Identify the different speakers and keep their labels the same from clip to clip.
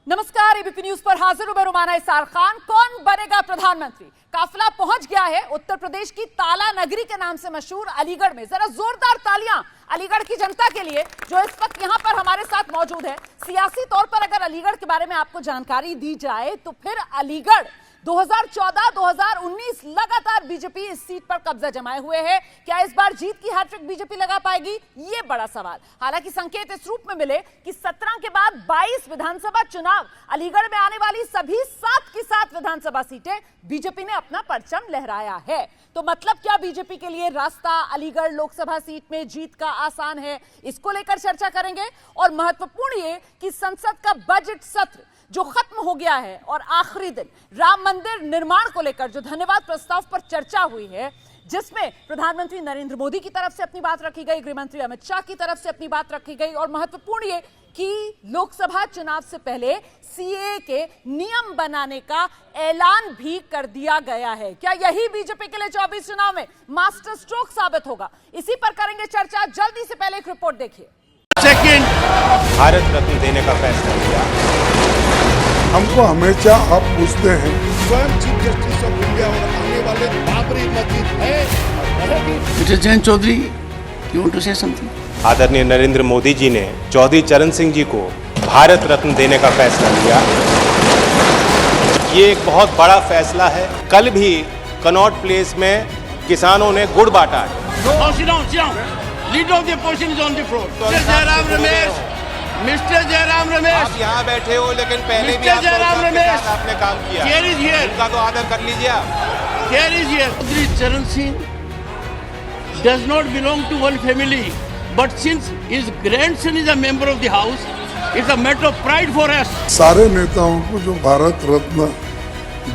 Speaker 1: नमस्कार, ABP news पर हाजिर हूं मैं रुमाना इसार खान। कौन बनेगा प्रधानमंत्री? काफिला पहुंच गया है उत्तर प्रदेश की ताला नगरी के नाम से मशहूर अलीगढ़ में। जरा जोरदार तालियां अलीगढ़ की जनता के लिए जो इस वक्त यहां पर हमारे साथ मौजूद है। सियासी तौर पर अगर अलीगढ़ के बारे में आपको जानकारी दी जाए तो फिर अलीगढ़ 2014-2019 लगातार बीजेपी इस सीट पर कब्जा जमाए हुए है। क्या इस बार जीत की हैट्रिक बीजेपी लगा पाएगी? ये बड़ा सवाल। हालांकि संकेत इस रूप में मिले कि 17 के बाद 22 विधानसभा चुनाव अलीगढ़ में आने वाली सभी 7 की 7 विधानसभा सीटें बीजेपी ने अपना परचम लहराया है। तो मतलब क्या बीजेपी के लिए रास्ता अलीगढ़ लोकसभा सीट में जीत का आसान है? इसको लेकर चर्चा करेंगे। और महत्वपूर्ण ये कि संसद का बजट सत्र जो खत्म हो गया है और आखिरी दिन राम मंदिर निर्माण को लेकर जो धन्यवाद प्रस्ताव पर चर्चा हुई है, जिसमें प्रधानमंत्री नरेंद्र मोदी की तरफ से अपनी बात रखी गई, गृह मंत्री अमित शाह की तरफ से अपनी बात रखी गई, और महत्वपूर्ण ये कि लोकसभा चुनाव से पहले सीएए के नियम बनाने का ऐलान भी कर दिया गया है। क्या यही बीजेपी के लिए 24 चुनाव में मास्टर स्ट्रोक साबित होगा? इसी पर करेंगे चर्चा। जल्दी से पहले एक रिपोर्ट देखिए।
Speaker 2: सेकंड, भारत रत्न देने का फैसला लिया।
Speaker 3: हमको हमेशा आप पूछते हैं
Speaker 4: स्वयं चीफ जस्टिस ऑफ इंडिया और आने वाले बाबरी मस्जिद है।
Speaker 5: Mister Jayant Chaudhary, you want to say something?
Speaker 2: आदरणीय नरेंद्र मोदी जी ने चौधरी चरण सिंह जी को भारत रत्न देने का फैसला लिया। ये एक बहुत बड़ा फैसला है। कल भी कनॉट प्लेस में किसानों ने गुड़ बांटा है।
Speaker 5: मिस्टर जयराम रमेश,
Speaker 2: आप यहाँ बैठे हो, लेकिन पहले भी आप आपने काम किया। उनका तो आदर कर लीजिए आप।
Speaker 5: चौधरी चरण Singh does not belong to one family, but since his grandson is a member of the house, it's a matter of pride for us.
Speaker 3: सारे नेताओं को जो भारत रत्न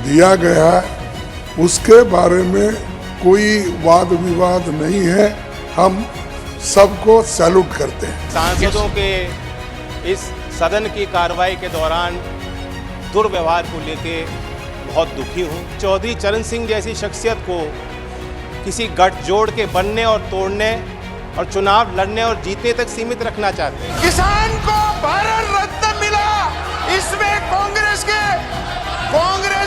Speaker 3: दिया गया है उसके बारे में कोई वाद विवाद नहीं है। हम सबको सैल्यूट करते हैं।
Speaker 2: सांसदों के इस सदन की कार्रवाई के दौरान दुर्व्यवहार को लेके बहुत दुखी हूँ। चौधरी चरण सिंह जैसी शख्सियत को किसी गठजोड़ के बनने और तोड़ने और चुनाव लड़ने और जीतने तक सीमित रखना चाहते हैं।
Speaker 4: किसान को भारत रत्न मिला, इसमें कांग्रेस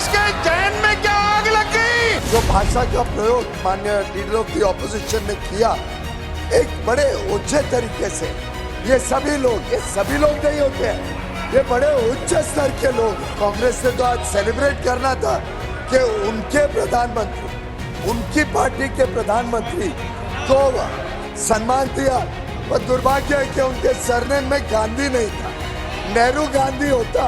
Speaker 4: के चयन में क्या आग लग गई?
Speaker 6: जो भाषा का प्रयोग माननीय लीडर ऑफ द ऑपोजिशन ने किया एक बड़े ऊंचे तरीके से, ये सभी लोग नहीं होते हैं, ये बड़े उच्च स्तर के लोग। कांग्रेस ने तो आज सेलिब्रेट करना था कि उनके प्रधानमंत्री, उनकी पार्टी के प्रधानमंत्री को सम्मान दिया, पर दुर्भाग्य है कि उनके सरनेम में गांधी नहीं था। नेहरू गांधी होता,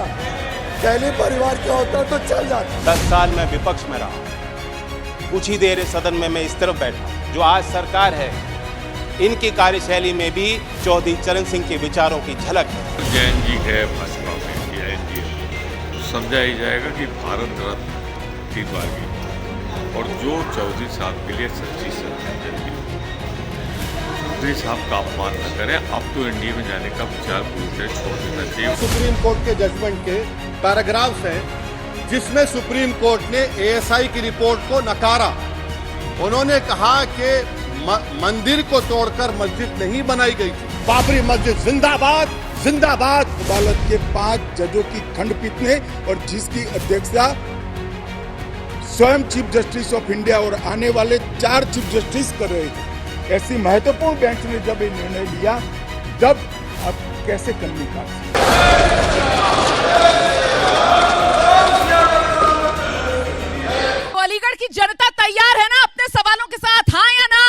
Speaker 6: पहले परिवार का होता तो चल जाता।
Speaker 2: 10 साल मैं विपक्ष में रहा। कुछ ही देर इस सदन में मैं इस तरफ बैठा। जो आज सरकार है, इनकी कार्यशैली में भी चौधरी चरण सिंह के विचारों की झलक है।
Speaker 7: जैन जी है भाजपा में या एनडीए, समझा ही जाएगा कि भारत रत्न की बागी और जो चौधरी साहब के लिए सच्ची श्रद्धांजलि। चौधरी साहब का अपमान न करें। अब तो एनडीए में जाने का विचार पूरी तरह छोड़ देना चाहिए।
Speaker 4: सुप्रीम कोर्ट के जजमेंट के पैराग्राफ्स हैं जिसमें सुप्रीम कोर्ट ने एएसआई की रिपोर्ट को नकारा। उन्होंने कहा कि मंदिर को तोड़कर मस्जिद नहीं बनाई गई थी। बाबरी मस्जिद जिंदाबाद जिंदाबाद। अदालत के 5 जजों की खंडपीठ ने, और जिसकी अध्यक्षता स्वयं चीफ जस्टिस ऑफ इंडिया और आने वाले 4 चीफ जस्टिस कर रहे थे, ऐसी महत्वपूर्ण बेंच ने जब ये निर्णय लिया, तब अब कैसे करनी का।
Speaker 1: अलीगढ़ की जनता तैयार है ना अपने सवालों के साथ? हाँ या ना?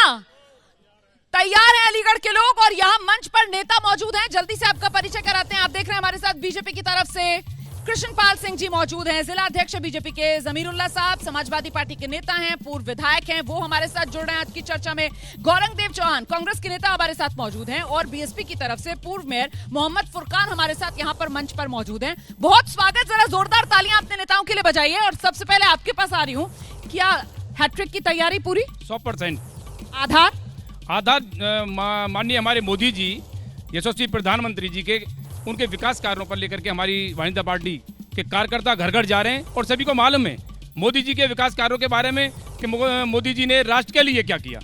Speaker 1: तैयार है अलीगढ़ के लोग। और यहाँ मंच पर नेता मौजूद हैं। जल्दी से आपका परिचय कराते हैं। आप देख रहे हैं हमारे साथ बीजेपी की तरफ से कृष्णपाल सिंह जी मौजूद हैं, जिला अध्यक्ष बीजेपी के जमीरुल्लाह साहब, समाजवादी पार्टी के नेता हैं, पूर्व विधायक हैं, वो हमारे साथ जुड़ रहे हैं आज की चर्चा में। गौरंग देव चौहान कांग्रेस के नेता हमारे साथ मौजूद हैं, और बीएसपी की तरफ से पूर्व मेयर मोहम्मद फुरकान हमारे साथ यहाँ पर मंच पर मौजूद हैं। बहुत स्वागत। जरा जोरदार तालियां अपने नेताओं के लिए बजाइए। और सबसे पहले आपके पास आ रही हूँ, क्या हैट्रिक की तैयारी पूरी?
Speaker 8: 100%।
Speaker 1: आधार
Speaker 8: माननीय हमारे मोदी जी, यशस्वी प्रधानमंत्री जी के उनके विकास कार्यों पर लेकर के हमारी भारतीय जनता पार्टी के कार्यकर्ता घर घर जा रहे हैं। और सभी को मालूम है मोदी जी के विकास कार्यों के बारे में कि मोदी जी ने राष्ट्र के लिए क्या किया।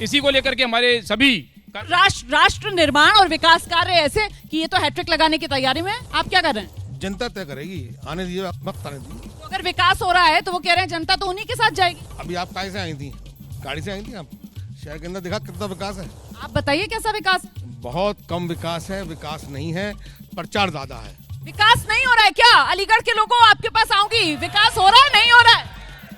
Speaker 8: इसी को लेकर के हमारे सभी
Speaker 1: राष्ट्र निर्माण और विकास कार्य ऐसे कि ये तो हैट्रिक लगाने की तैयारी में। आप क्या कर रहे हैं?
Speaker 9: जनता तय करेगी, आने दीजिए, वक्त आने दीजिए।
Speaker 1: तो अगर विकास हो रहा है तो वो कह रहे हैं जनता तो उन्हीं के साथ जाएगी।
Speaker 9: अभी आप कहाँ से आई थी? गाड़ी से आई थी आप? शहर के अंदर देखा कितना विकास है?
Speaker 1: आप बताइए कैसा विकास?
Speaker 9: बहुत कम विकास है, विकास नहीं है, प्रचार ज्यादा है।
Speaker 1: विकास नहीं हो रहा है क्या? अलीगढ़ के लोगों आपके पास आऊंगी, विकास हो रहा है नहीं हो रहा है?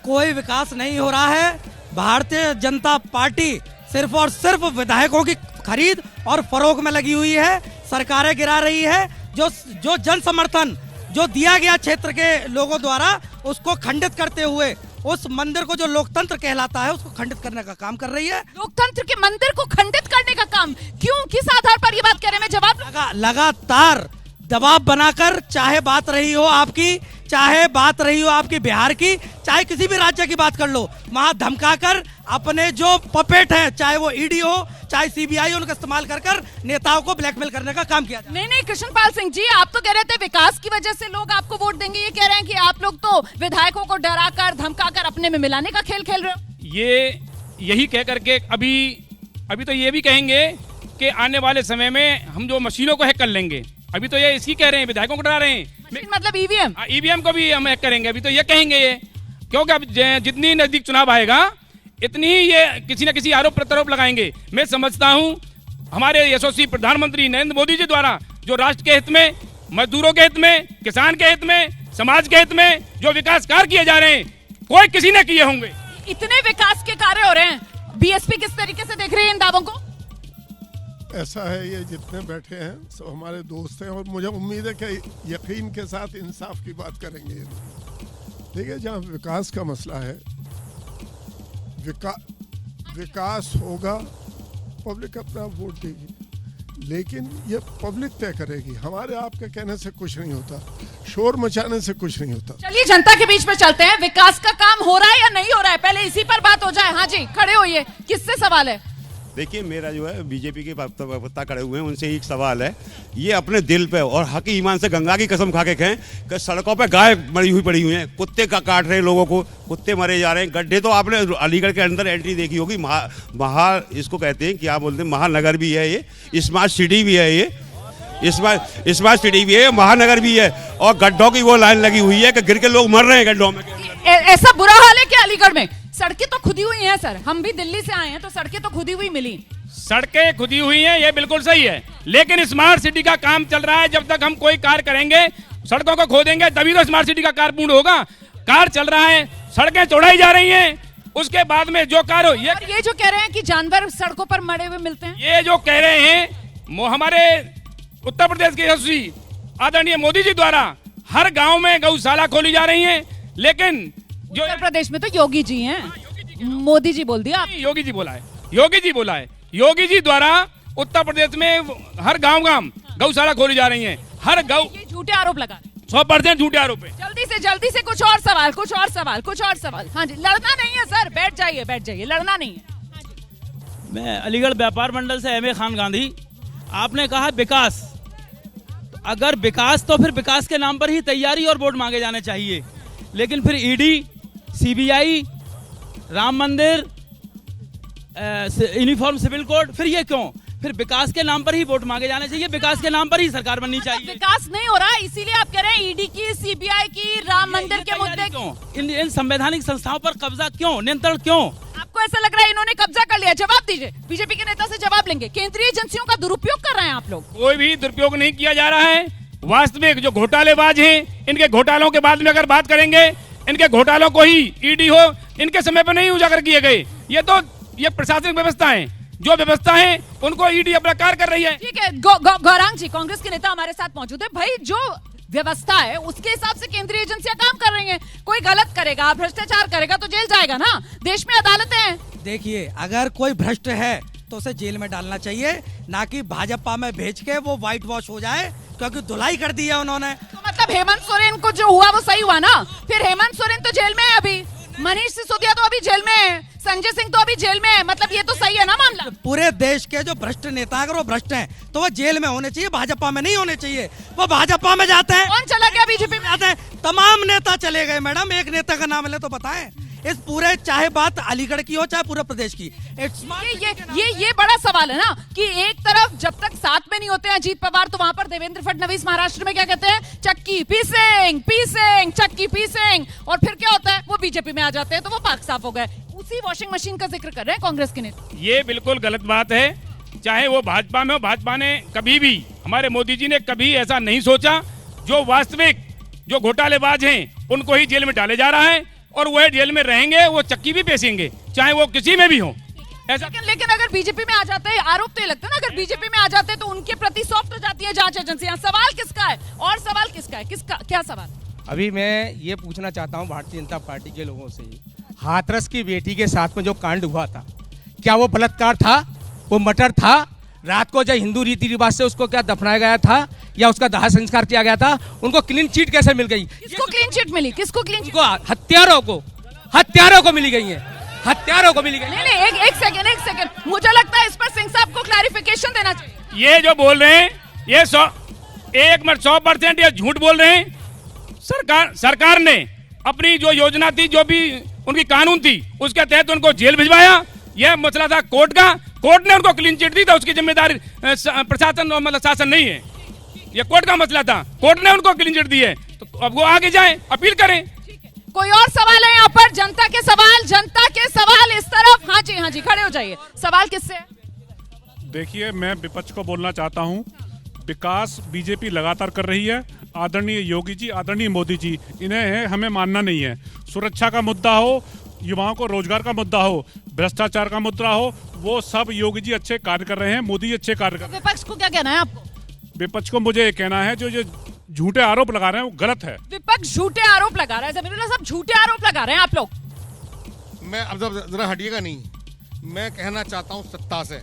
Speaker 10: कोई विकास नहीं हो रहा है। भारतीय जनता पार्टी सिर्फ और सिर्फ विधायकों की खरीद और फरोख्त में लगी हुई है, सरकारें गिरा रही है। जो जन समर्थन जो दिया गया क्षेत्र के लोगों द्वारा उसको खंडित करते हुए उस मंदिर को जो लोकतंत्र कहलाता है उसको खंडित करने का काम कर रही है।
Speaker 1: लोकतंत्र के मंदिर को खंडित करने का काम क्यों, किस आधार पर ये बात कह रहे हैं? मैं जवाब
Speaker 10: लगातार दबाव बनाकर, चाहे बात रही हो आपकी, चाहे बात रही हो आपकी बिहार की, चाहे किसी भी राज्य की बात कर लो, वहां धमकाकर अपने जो पपेट है, चाहे वो ईडी हो चाहे सीबीआई, उनका इस्तेमाल कर नेताओं को ब्लैकमेल करने का काम किया।
Speaker 1: नहीं कृष्णपाल सिंह जी, आप तो कह रहे थे विकास की वजह से लोग आपको वोट देंगे, ये कह रहे हैं कि आप लोग तो विधायकों को डराकर धमकाकर अपने में मिलाने का खेल खेल रहे हो।
Speaker 8: यही कह करके अभी तो ये भी कहेंगे कि आने वाले समय में हम जो मशीनों को हैक कर लेंगे। अभी तो ये इसकी कह रहे हैं, विधायकों को डरा रहे हैं।
Speaker 1: मतलब ईवीएम?
Speaker 8: ईवीएम को भी हम हैक करेंगे, अभी तो ये कहेंगे ये, क्योंकि अब जितनी नजदीक चुनाव आएगा इतनी ही ये किसी न किसी आरोप प्रत्यारोप लगाएंगे। मैं समझता हूं हमारे यशस्वी प्रधानमंत्री नरेंद्र मोदी जी द्वारा जो राष्ट्र के हित में, मजदूरों के हित में, किसान के हित में, समाज के हित में जो विकास कार्य किए जा रहे हैं, कोई किसी ने किए होंगे।
Speaker 1: इतने विकास के कार्य हो रहे हैं, बीएसपी किस तरीके से देख रही है इन दावों को?
Speaker 3: ऐसा है, ये जितने बैठे हैं सब हमारे दोस्त हैं और मुझे उम्मीद है कि यकीन के साथ इंसाफ की बात करेंगे। देखिए, जहाँ विकास का मसला है, विकास होगा, पब्लिक अपना वोट देगी, लेकिन ये पब्लिक तय करेगी। हमारे आपके कहने से कुछ नहीं होता, शोर मचाने से कुछ नहीं होता।
Speaker 1: चलिए जनता के बीच में चलते हैं, विकास का काम हो रहा है या नहीं हो रहा है, पहले इसी पर बात हो जाए। हाँ जी, खड़े होइए, किससे सवाल है?
Speaker 11: देखिए, मेरा जो है बीजेपी के पत्ता खड़े हुए हैं, उनसे एक सवाल है, ये अपने दिल पे और हक ईमान से गंगा की कसम खा के कहें कि सड़कों पे गाय मरी हुई पड़ी हुई हैं, कुत्ते का काट रहे हैं लोगों को, कुत्ते मरे जा रहे हैं, गड्ढे तो आपने अलीगढ़ के अंदर एंट्री देखी होगी, इसको कहते हैं, क्या बोलते हैं, महानगर भी है ये, स्मार्ट सिटी भी है ये, स्मार्ट सिटी भी है, महानगर भी है, और गड्ढों की वो लाइन लगी हुई है कि गिर के लोग मर रहे हैं गड्ढों में।
Speaker 1: ऐसा बुरा हाल है क्या अलीगढ़ में? सड़कें तो खुदी हुई हैं सर, हम भी दिल्ली से आए हैं तो सड़कें तो खुदी हुई मिली।
Speaker 8: सड़कें खुदी हुई हैं, ये बिल्कुल सही है, लेकिन स्मार्ट सिटी का काम चल रहा है। जब तक हम कोई कार्य करेंगे, सड़कों को खोदेंगे, तभी तो स्मार्ट सिटी का कार्य पूर्ण होगा। कार्य चल रहा है, सड़कें चौड़ाई जा रही हैं, उसके बाद में जो कार्य
Speaker 1: ये जो कह रहे हैं कि जानवर सड़कों पर मरे हुए मिलते हैं,
Speaker 8: ये जो कह रहे हैं, हमारे उत्तर प्रदेश के यशस्वी आदरणीय मोदी जी द्वारा हर गाँव में गौशाला खोली जा रही है, लेकिन जो
Speaker 1: उत्तर प्रदेश में तो योगी जी हैं, मोदी जी बोल दिया।
Speaker 8: योगी जी बोला है, योगी जी द्वारा उत्तर प्रदेश में हर गांव गौशाला खोली जा रही है, हर गांव।
Speaker 1: ये झूठे आरोप लगा रहे हैं,
Speaker 8: 100% झूठे आरोप है।
Speaker 1: जल्दी से कुछ और सवाल। हाँ जी, लड़ना नहीं है सर, बैठ जाइए, लड़ना नहीं है।
Speaker 12: मैं अलीगढ़ व्यापार मंडल से एम.ए. खान गांधी। आपने कहा विकास, अगर विकास तो फिर विकास के नाम पर ही तैयारी और वोट मांगे जाने चाहिए, लेकिन फिर ईडी, सीबीआई, राम मंदिर, यूनिफॉर्म सिविल कोड, फिर ये क्यों? फिर विकास के नाम पर ही वोट मांगे जाने चाहिए, विकास के नाम पर ही सरकार बननी चाहिए।
Speaker 1: विकास नहीं हो रहा, इसीलिए आप कह रहे हैं ईडी की, सीबीआई की, राम मंदिर के मुद्दे
Speaker 12: क्यों? इन संवैधानिक संस्थाओं पर कब्जा क्यों, नियंत्रण क्यों?
Speaker 1: आपको ऐसा लग रहा है इन्होंने कब्जा कर लिया? जवाब दीजिए, बीजेपी के नेता से जवाब लेंगे। केंद्रीय एजेंसियों का दुरुपयोग कर रहे हैं आप लोग।
Speaker 8: कोई भी दुरुपयोग नहीं किया जा रहा है। वास्तविक जो घोटालेबाज हैं, इनके घोटालों के बाद में अगर बात करेंगे, इनके घोटालों को ही ईडी हो, इनके समय पर नहीं उजागर किए गए। ये प्रशासनिक व्यवस्था है, जो व्यवस्था है उनको ईडी अपना कार्य कर रही है।
Speaker 1: ठीक है, गौरांग जी, कांग्रेस के नेता हमारे साथ मौजूद है। भाई, जो व्यवस्था है उसके हिसाब से केंद्रीय एजेंसियां काम कर रही हैं। कोई गलत करेगा, भ्रष्टाचार करेगा तो जेल जाएगा ना, देश में अदालतें हैं।
Speaker 10: देखिए, अगर कोई भ्रष्ट है तो उसे जेल में डालना चाहिए, ना कि भाजपा में भेज के वो व्हाइट वॉश हो जाए, क्योंकि धुलाई कर दी है उन्होंने।
Speaker 1: तो मतलब हेमंत सोरेन को जो हुआ वो सही हुआ ना? फिर हेमंत सोरेन तो जेल में है अभी, मनीष सिसोदिया तो अभी जेल में है, संजय सिंह तो अभी जेल में है, मतलब ये तो सही है ना मामला?
Speaker 10: पूरे देश के जो भ्रष्ट नेता, अगर वो भ्रष्ट हैं तो वो जेल में होने चाहिए, भाजपा में नहीं होने चाहिए। वो भाजपा में जाते हैं।
Speaker 1: कौन चला गया बीजेपी में?
Speaker 10: जाते हैं, तमाम नेता चले गए मैडम, एक नेता का नाम ले तो बताएं। इस पूरे, चाहे बात अलीगढ़ की हो चाहे पूरे प्रदेश की।
Speaker 1: ये बड़ा सवाल है ना कि एक तरफ जब तक साथ में नहीं होते हैं अजीत पवार, तो वहां पर देवेंद्र फडणवीस महाराष्ट्र में क्या कहते हैं, चक्की पीसेंग पीसेंग चक्की पीसेंग, और फिर क्या होता है, वो बीजेपी में आ जाते हैं तो वो पार्क साफ हो गए। उसी वॉशिंग मशीन का जिक्र कर रहे हैं कांग्रेस के नेता।
Speaker 8: ये बिल्कुल गलत बात है, चाहे वो भाजपा में हो। भाजपा ने कभी भी, हमारे मोदी जी ने कभी ऐसा नहीं सोचा। जो वास्तविक जो घोटालेबाज हैं उनको ही जेल में डाले जा रहा है, और वो जेल में रहेंगे, वो चक्की भी पेशेंगे, चाहे वो किसी में भी हो। ऐसा
Speaker 1: लेकिन अगर बीजेपी में आ जाते हैं, आरोप तो ये लगता है ना, अगर बीजेपी में आ जाते हैं तो उनके प्रति सॉफ्ट हो जाती है जांच एजेंसियां। सवाल किसका है, और सवाल किसका है, किसका क्या सवाल?
Speaker 13: अभी मैं ये पूछना चाहता हूँ भारतीय जनता पार्टी के लोगों से, हाथरस की बेटी के साथ में जो कांड हुआ था, क्या वो बलात्कार था, वो मर्डर था? रात को जब हिंदू रीति रिवाज से उसको क्या दफनाया गया था या उसका दाह संस्कार किया गया था? उनको क्लीन चिट कैसे मिल गई?
Speaker 1: किसको क्लीन चिट मिली, किसको क्लीन चिट?
Speaker 13: हत्यारों को मिली गई है, हत्यारों को मिली गई।
Speaker 1: नहीं, एक सेकंड, मुझे लगता है इस पर सिंह साहब को क्लैरिफिकेशन देना चाहिए।
Speaker 8: ये जो बोल रहे हैं ये 100% ये झूठ बोल रहे हैं। सरकार ने अपनी जो योजना थी, जो भी उनकी कानून थी, उसके तहत उनको जेल भिजवाया। यह मसला था कोर्ट का, कोर्ट ने उनको क्लीन चिट दी, तो उसकी जिम्मेदारी प्रशासन मतलब शासन नहीं है, ये कोर्ट का मसला था। कोर्ट ने उनको क्लीन चिट दी है, तो अब वो आगे जाएं, अपील करें।
Speaker 1: कोई और सवाल है यहाँ पर? जनता के सवाल इस तरफ। हाँ जी, खड़े हो जाइए। सवाल किससे है?
Speaker 14: देखिए, मैं विपक्ष को बोलना चाहता हूँ, विकास बीजेपी लगातार कर रही है। आदरणीय योगी जी, आदरणीय मोदी जी, इन्हें हमें मानना नहीं है। सुरक्षा का मुद्दा हो, युवाओं को रोजगार का मुद्दा हो, भ्रष्टाचार का मुद्दा हो, वो सब योगी जी अच्छे कार्य कर रहे हैं, मोदी जी अच्छे कार्य कर रहे हैं।
Speaker 1: विपक्ष को क्या कहना है आपको?
Speaker 14: विपक्ष को मुझे ये कहना है, जो झूठे आरोप लगा रहे हैं वो गलत है।
Speaker 1: विपक्ष झूठे आरोप लगा रहा है, ज़मीरुल्लाह साहब झूठे आरोप लगा रहे हैं आप लोग।
Speaker 9: मैं अब जरा हटिएगा नहीं, मैं कहना चाहता हूँ सत्ता से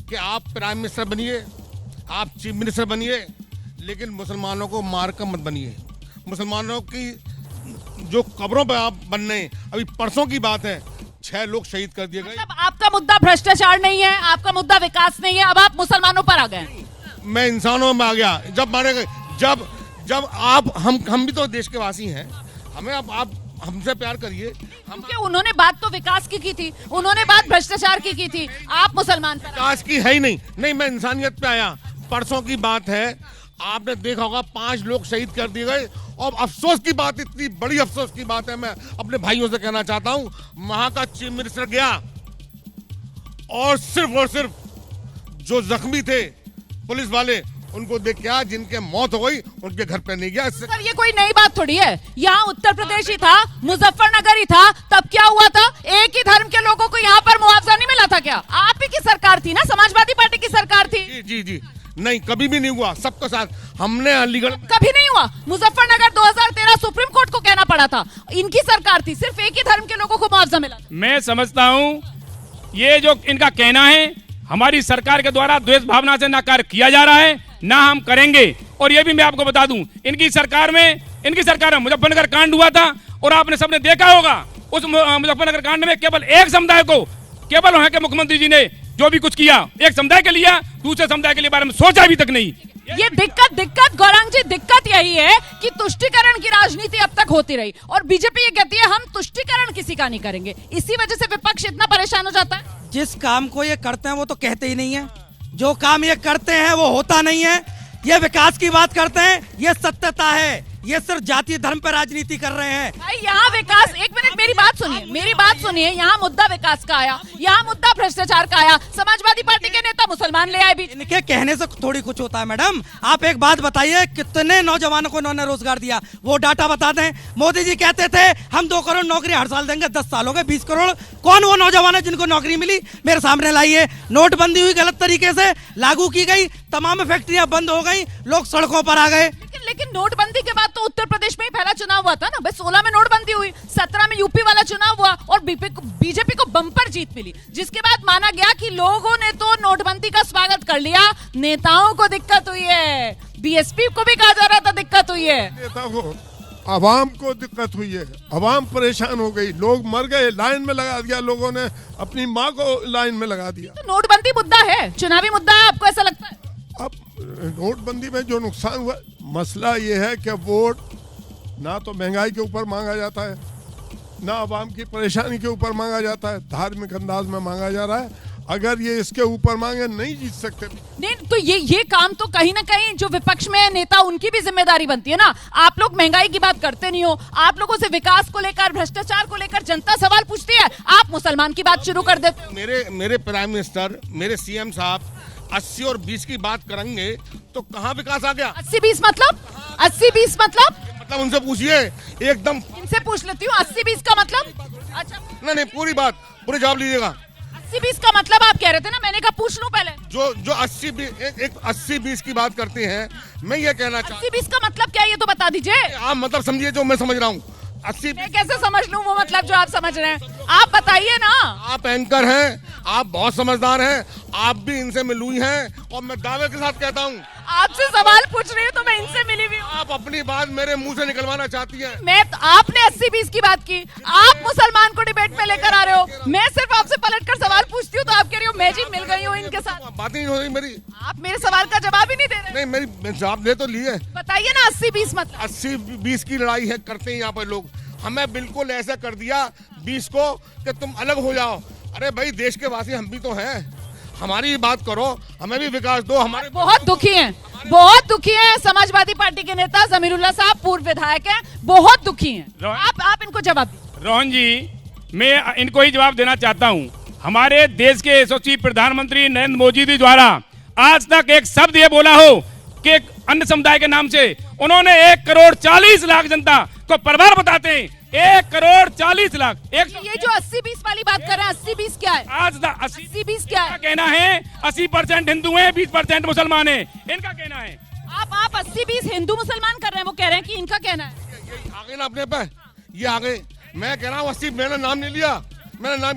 Speaker 9: कि आप प्राइम मिनिस्टर बनिए, आप चीफ मिनिस्टर बनिए, लेकिन मुसलमानों को मार कर मत बनिए। मुसलमानों की जो कब्रों पे आप बन रहे हैं, अभी परसों की बात है, 6 लोग शहीद कर दिए गए।
Speaker 1: मतलब आपका मुद्दा भ्रष्टाचार नहीं है, आपका मुद्दा विकास नहीं है, अब आप मुसलमानों पर आ गए।
Speaker 9: मैं इंसानों में आ गया, जब मारे गए, जब आप हम भी तो देश के वासी हैं, हमें आप हमसे प्यार करिए।
Speaker 1: क्योंकि उन्होंने बात तो विकास की थी, उन्होंने बात भ्रष्टाचार की थी, आप मुसलमान पर।
Speaker 9: विकास की है ही नहीं, मैं इंसानियत पे आया। परसों की बात है, आपने देखा होगा 5 लोग शहीद कर दिए गए, और अफसोस की बात, इतनी बड़ी अफसोस की बात है, मैं अपने भाइयों से कहना चाहता हूं, वहां का चीफ मिनिस्टर गया और सिर्फ जो जख्मी थे पुलिस वाले, उनको देख के, जिनके मौत हो गई उनके घर पे नहीं गया।
Speaker 1: सर, ये कोई नई बात थोड़ी है, यहाँ उत्तर प्रदेश ही था, मुजफ्फरनगर ही था, तब क्या हुआ था? एक ही धर्म के लोगों को यहाँ पर मुआवजा नहीं मिला था क्या? आप ही की सरकार थी ना, समाजवादी पार्टी की सरकार थी।
Speaker 9: जी, नहीं, कभी भी नहीं हुआ, सबके साथ हमने अलीगढ़
Speaker 1: कभी नहीं हुआ। मुजफ्फरनगर 2013 सुप्रीम कोर्ट को कहना पड़ा था, इनकी सरकार थी, सिर्फ एक ही धर्म के लोगों को मुआवजा मिला।
Speaker 8: मैं समझता हूँ ये जो इनका कहना है, हमारी सरकार के द्वारा द्वेष भावना से ना कार्य किया जा रहा है, ना हम करेंगे। और ये भी मैं आपको बता दूं, इनकी सरकार में मुजफ्फरनगर कांड हुआ था, और आपने सबने देखा होगा, उस मुजफ्फरनगर कांड में केवल एक समुदाय को, केवल वहां के मुख्यमंत्री जी ने जो भी कुछ किया, एक समुदाय के लिया, दूसरे समुदाय के लिए बारे में सोचा भी तक नहीं।
Speaker 1: ये दिक्कत गौरांग जी, दिक्कत यही है कि तुष्टीकरण की राजनीति अब तक होती रही, और बीजेपी ये कहती है हम तुष्टीकरण किसी का नहीं करेंगे। इसी वजह से विपक्ष इतना परेशान हो जाता है।
Speaker 10: जिस काम को ये करते हैं वो तो कहते ही नहीं है, जो काम ये करते हैं वो होता नहीं है। ये विकास की बात करते हैं, ये सत्यता है, ये सिर्फ जाति धर्म पर राजनीति कर रहे हैं।
Speaker 1: भाई यहाँ विकास, एक मिनट मेरी बात सुनिए, यहाँ मुद्दा विकास का आया, यहाँ मुद्दा भ्रष्टाचार का आया, समाजवादी पार्टी के नेता मुसलमान ले आए भी।
Speaker 10: इनके कहने से थोड़ी कुछ होता है मैडम। आप एक बात बताइए, कितने नौजवानों को इन्होंने रोजगार दिया, वो डाटा बता दें। मोदी जी कहते थे हम 2 करोड़ नौकरी हर साल देंगे, 10 साल हो गए, 20 करोड़। कौन वो नौजवान है जिनको नौकरी मिली? मेरे सामने लाइए। नोटबंदी हुई, गलत तरीके से लागू की गई, तमाम फैक्ट्रियां बंद हो गई, लोग सड़कों पर आ गए।
Speaker 1: लेकिन नोटबंदी के बाद तो उत्तर प्रदेश में ही पहला चुनाव हुआ था ना, बस 16 में नोटबंदी हुई, 17 में यूपी वाला चुनाव हुआ, और बीजेपी को बम्पर जीत मिली, जिसके बाद माना गया कि लोगों ने तो नोटबंदी का स्वागत कर लिया, नेताओं को दिक्कत हुई है। बीएसपी को भी कहा जा रहा था दिक्कत हुई है,
Speaker 3: नेता को, आवाम को दिक्कत हुई है, आवाम परेशान हो गई, लोग मर गए, लाइन में लगा दिया, लोगों ने अपनी माँ को लाइन में लगा दिया।
Speaker 1: तो नोटबंदी मुद्दा है, चुनावी मुद्दा है, आपको ऐसा लगता है?
Speaker 3: अब नोटबंदी में जो नुकसान हुआ, मसला ये है कि वोट ना तो महंगाई के ऊपर मांगा जाता है, ना आवाम की परेशानी के ऊपर मांगा जाता है, धार्मिक अंदाज में मांगा जा रहा है। अगर ये इसके ऊपर मांगे नहीं जीत सकते।
Speaker 1: नहीं तो ये काम तो कहीं ना कहीं जो विपक्ष में नेता उनकी भी जिम्मेदारी बनती है ना। आप लोग महंगाई की बात करते नहीं हो, आप लोगों से विकास को लेकर, भ्रष्टाचार को लेकर जनता सवाल पूछती है, आप मुसलमान की बात शुरू कर देते हो।
Speaker 9: मेरे प्राइम मिनिस्टर, मेरे सीएम साहब 80 और 20 की बात करेंगे तो कहाँ विकास आ गया?
Speaker 1: 80-20 मतलब 80-20 मतलब
Speaker 9: उनसे पूछिए, एकदम
Speaker 1: इनसे पूछ लेती हूँ 80-20 का मतलब। अच्छा
Speaker 9: नहीं, पूरी जवाब लीजिएगा।
Speaker 1: 80-20 का मतलब आप कह रहे थे ना, मैंने कहा पूछ लूं पहले।
Speaker 9: जो 80-20 की बात करते हैं, मैं ये कहना चाहता हूँ
Speaker 1: 80-20 का मतलब क्या है ये तो बता दीजिए।
Speaker 9: आप मतलब समझिए जो मैं समझ रहा हूँ। 80
Speaker 1: मैं कैसे समझ लूं वो मतलब जो आप समझ रहे हैं, आप बताइए ना।
Speaker 9: आप एंकर हैं, आप बहुत समझदार हैं, आप भी इनसे मिली हुई हैं और मैं दावे के साथ कहता हूँ
Speaker 1: आपसे सवाल पूछ रही हूँ तो मैं इनसे मिली हुई हूँ।
Speaker 9: आप अपनी बात मेरे मुंह से निकलवाना चाहती हैं।
Speaker 1: आपने 80-20 की बात की, आप मुसलमान को डिबेट में लेकर आ रहे हो, मैं सिर्फ आपसे पलटकर सवाल पूछती हूँ तो आप कह रही हो मैं जी मिल गई हूँ इनके साथ।
Speaker 9: बात ही नहीं हो रही मेरी।
Speaker 1: आप मेरे सवाल का जवाब ही नहीं दे रहे।
Speaker 9: नहीं, मेरी जवाब दे तो लिए।
Speaker 1: बताइए ना 80-20 मतलब।
Speaker 9: 80-20 की लड़ाई है करते हैं यहाँ पर लोग। हमें बिल्कुल ऐसा कर दिया 20 को कि तुम अलग हो जाओ। अरे भाई देश के वासी हम भी तो हैं, हमारी भी बात करो, हमें भी विकास दो। हमारे
Speaker 1: बहुत दुखी हैं समाजवादी पार्टी के नेता जमीरुल्लाह साहब, पूर्व विधायक हैं, बहुत दुखी हैं। आप इनको जवाब दीजिए।
Speaker 8: रोहन जी, मैं इनको ही जवाब देना चाहता हूं। हमारे देश के यशस्वी प्रधानमंत्री नरेंद्र मोदी जी द्वारा आज तक एक शब्द ये बोला हो कि अन्य समुदाय के नाम से उन्होंने 1,40,00,000 जनता को प्रभार बताते हैं। 1,40,00,000
Speaker 1: ये जो 80-20 वाली बात कर रहे हैं, 80-20 क्या है?
Speaker 8: आज
Speaker 1: 80-20 क्या है?
Speaker 8: कहना है 80% हिंदू हैं, 20% मुसलमान हैं, इनका कहना है।
Speaker 1: आप 80-20 हिंदू मुसलमान कर रहे हैं, वो कह रहे हैं कि इनका कहना है।
Speaker 9: ये आगे ना अपने पे, ये आगे। मैं कह रहा हूँ 80, मैंने नाम नहीं